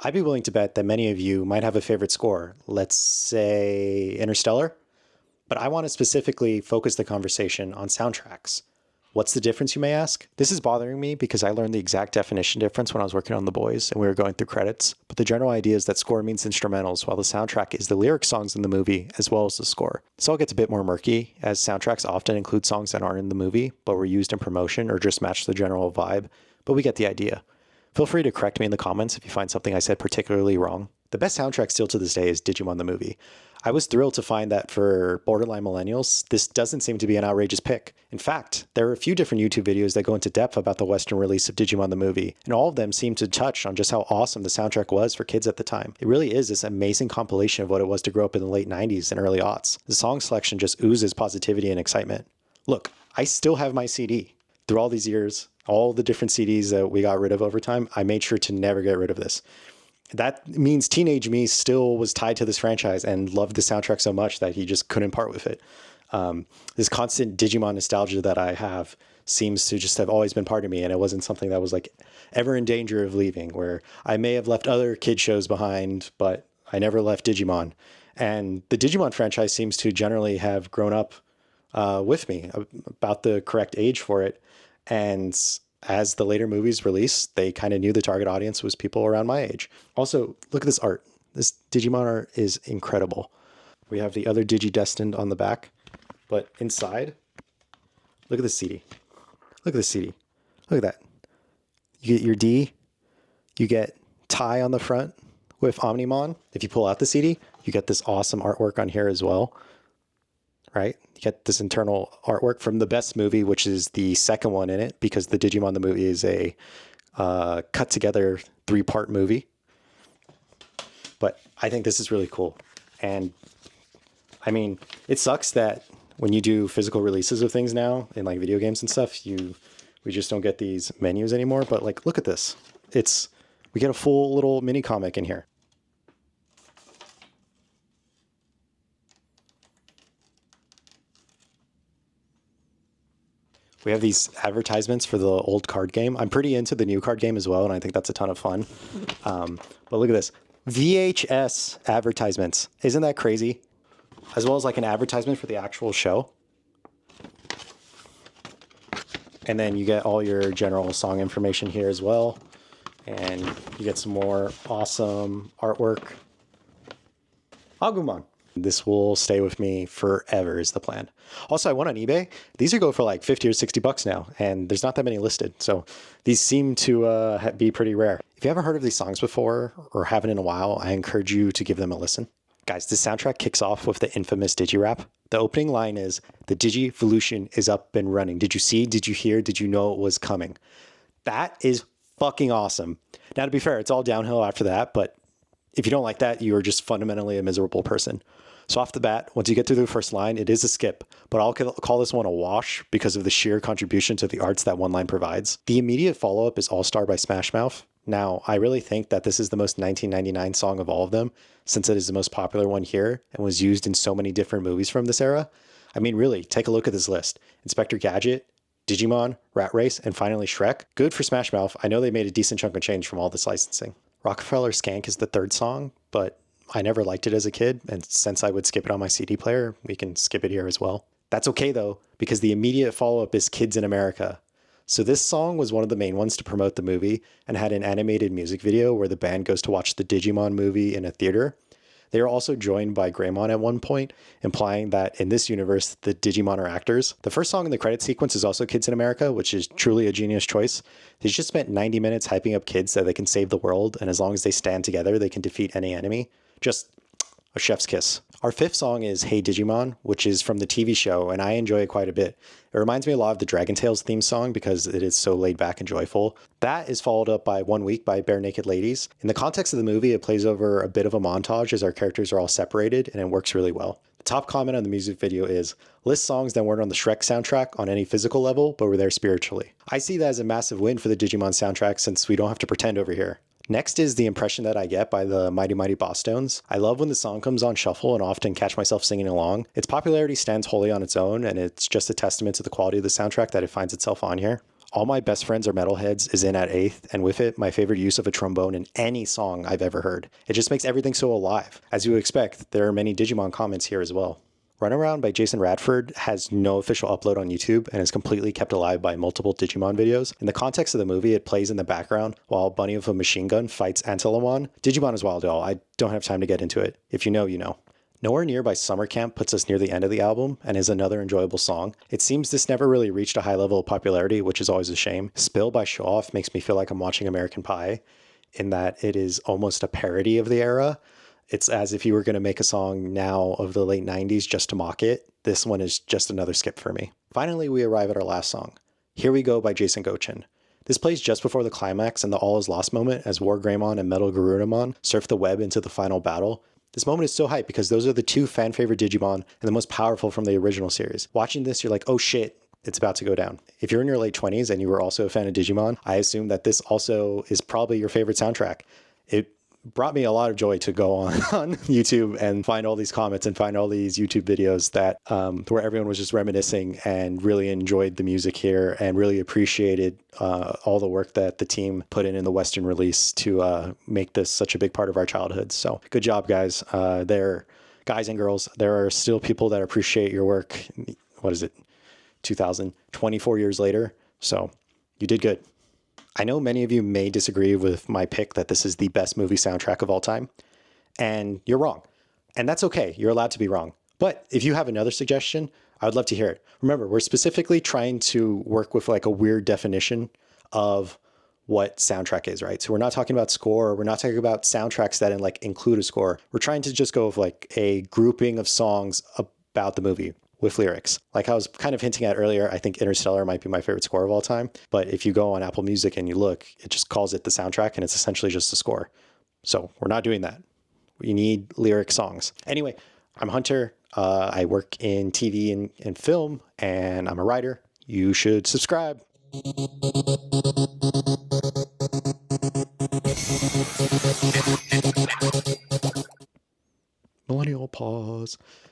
I'd be willing to bet that many of you might have a favorite score, let's say Interstellar, but I want to specifically focus the conversation on soundtracks. What's the difference, you may ask? This is bothering me because I learned the exact definition difference when I was working on The Boys and we were going through credits, but the general idea is that score means instrumentals, while the soundtrack is the lyric songs in the movie as well as the score. This all gets a bit more murky, as soundtracks often include songs that aren't in the movie, but were used in promotion or just match the general vibe, but we get the idea. Feel free to correct me in the comments if you find something I said particularly wrong. The best soundtrack still to this day is Digimon the movie. I was thrilled to find that for borderline millennials, this doesn't seem to be an outrageous pick. In fact, there are a few different YouTube videos that go into depth about the Western release of Digimon the movie, and all of them seem to touch on just how awesome the soundtrack was for kids at the time. It really is this amazing compilation of what it was to grow up in the late 90s and early aughts. The song selection just oozes positivity and excitement. Look, I still have my CD. Through all these years, all the different CDs that we got rid of over time, I made sure to never get rid of this. That means teenage me still was tied to this franchise and loved the soundtrack so much that he just couldn't part with it. This constant Digimon nostalgia that I have seems to just have always been part of me, and it wasn't something that was like ever in danger of leaving, where I may have left other kid shows behind, but I never left Digimon. And the Digimon franchise seems to generally have grown up with me, about the correct age for it. And as the later movies released, they kind of knew the target audience was people around my age. Also, look at this art. This Digimon art is incredible. We have the other DigiDestined on the back, but inside, look at the CD. Look at the CD. Look at that. You get your D, you get Tai on the front with Omnimon. If you pull out the CD, you get this awesome artwork on here as well, right? You get this internal artwork from the best movie, which is the second one in it, because the Digimon the movie is a cut together 3-part movie. But I think this is really cool. And I mean, it sucks that when you do physical releases of things now in like video games and stuff, we just don't get these menus anymore. But like, look at this. We get a full little mini comic in here. We have these advertisements for the old card game. I'm pretty into the new card game as well, and I think that's a ton of fun. But look at this. VHS advertisements. Isn't that crazy? As well as like an advertisement for the actual show. And then you get all your general song information here as well. And you get some more awesome artwork. Agumon. This will stay with me forever is the plan. Also, I went on eBay. These are go for like 50 or 60 bucks now, and there's not that many listed. So these seem to be pretty rare. If you haven't heard of these songs before or haven't in a while, I encourage you to give them a listen. Guys, this soundtrack kicks off with the infamous Digirap. The opening line is, "The Digivolution is up and running. Did you see? Did you hear? Did you know it was coming?" That is fucking awesome. Now, to be fair, it's all downhill after that, but if you don't like that, you are just fundamentally a miserable person. So off the bat, once you get through the first line, it is a skip, but I'll call this one a wash because of the sheer contribution to the arts that one line provides. The immediate follow-up is All Star by Smash Mouth. Now, I really think that this is the most 1999 song of all of them, since it is the most popular one here and was used in so many different movies from this era. I mean, really, take a look at this list. Inspector Gadget, Digimon, Rat Race, and finally Shrek. Good for Smash Mouth. I know they made a decent chunk of change from all this licensing. Rockefeller Skank is the third song, but I never liked it as a kid, and since I would skip it on my CD player, we can skip it here as well. That's okay though, because the immediate follow-up is Kids in America. So this song was one of the main ones to promote the movie and had an animated music video where the band goes to watch the Digimon movie in a theater. They are also joined by Greymon at one point, implying that in this universe, the Digimon are actors. The first song in the credit sequence is also Kids in America, which is truly a genius choice. They just spent 90 minutes hyping up kids that they can save the world, and as long as they stand together, they can defeat any enemy. Just a chef's kiss. Our fifth song is Hey Digimon, which is from the TV show, and I enjoy it quite a bit. It reminds me a lot of the Dragon Tales theme song because it is so laid back and joyful. That is followed up by One Week by Bare Naked Ladies. In the context of the movie, it plays over a bit of a montage as our characters are all separated, and it works really well. The top comment on the music video is, list songs that weren't on the Shrek soundtrack on any physical level, but were there spiritually. I see that as a massive win for the Digimon soundtrack since we don't have to pretend over here. Next is the impression that I get by the Mighty Mighty Boss Stones. I love when the song comes on shuffle and often catch myself singing along. Its popularity stands wholly on its own, and it's just a testament to the quality of the soundtrack that it finds itself on here. All My Best Friends Are Metalheads is in at eighth, and with it, my favorite use of a trombone in any song I've ever heard. It just makes everything so alive. As you would expect, there are many Digimon comments here as well. Runaround by Jason Radford has no official upload on YouTube and is completely kept alive by multiple Digimon videos. In the context of the movie, it plays in the background while Bunny with a machine gun fights Antilomon. Digimon is wild, y'all. I don't have time to get into it. If you know, you know. Nowhere Near by Summer Camp puts us near the end of the album and is another enjoyable song. It seems this never really reached a high level of popularity, which is always a shame. Spill by Show Off makes me feel like I'm watching American Pie, in that it is almost a parody of the era. It's as if you were going to make a song now of the late 90s just to mock it. This one is just another skip for me. Finally, we arrive at our last song, Here We Go by Jason Gochin. This plays just before the climax and the all is lost moment as War Greymon and Metal Garurumon surf the web into the final battle. This moment is so hype because those are the two fan favorite Digimon and the most powerful from the original series. Watching this, you're like, oh shit, it's about to go down. If you're in your late 20s and you were also a fan of Digimon, I assume that this also is probably your favorite soundtrack. It brought me a lot of joy to go on YouTube and find all these comments and find all these YouTube videos that where everyone was just reminiscing and really enjoyed the music here and really appreciated all the work that the team put in the Western release to make this such a big part of our childhood. So good job, guys. Guys and girls, there are still people that appreciate your work. What is it? 24 years later. So you did good. I know many of you may disagree with my pick that this is the best movie soundtrack of all time, and you're wrong. And that's okay. You're allowed to be wrong. But if you have another suggestion, I would love to hear it. Remember, we're specifically trying to work with like a weird definition of what soundtrack is, right? So we're not talking about score. We're not talking about soundtracks that include a score. We're trying to just go with like a grouping of songs about the movie with lyrics. Like I was kind of hinting at earlier, I think Interstellar might be my favorite score of all time. But if you go on Apple Music and you look, it just calls it the soundtrack and it's essentially just a score. So we're not doing that. We need lyric songs. Anyway, I'm Hunter. I work in TV and film, and I'm a writer. You should subscribe. Millennial pause.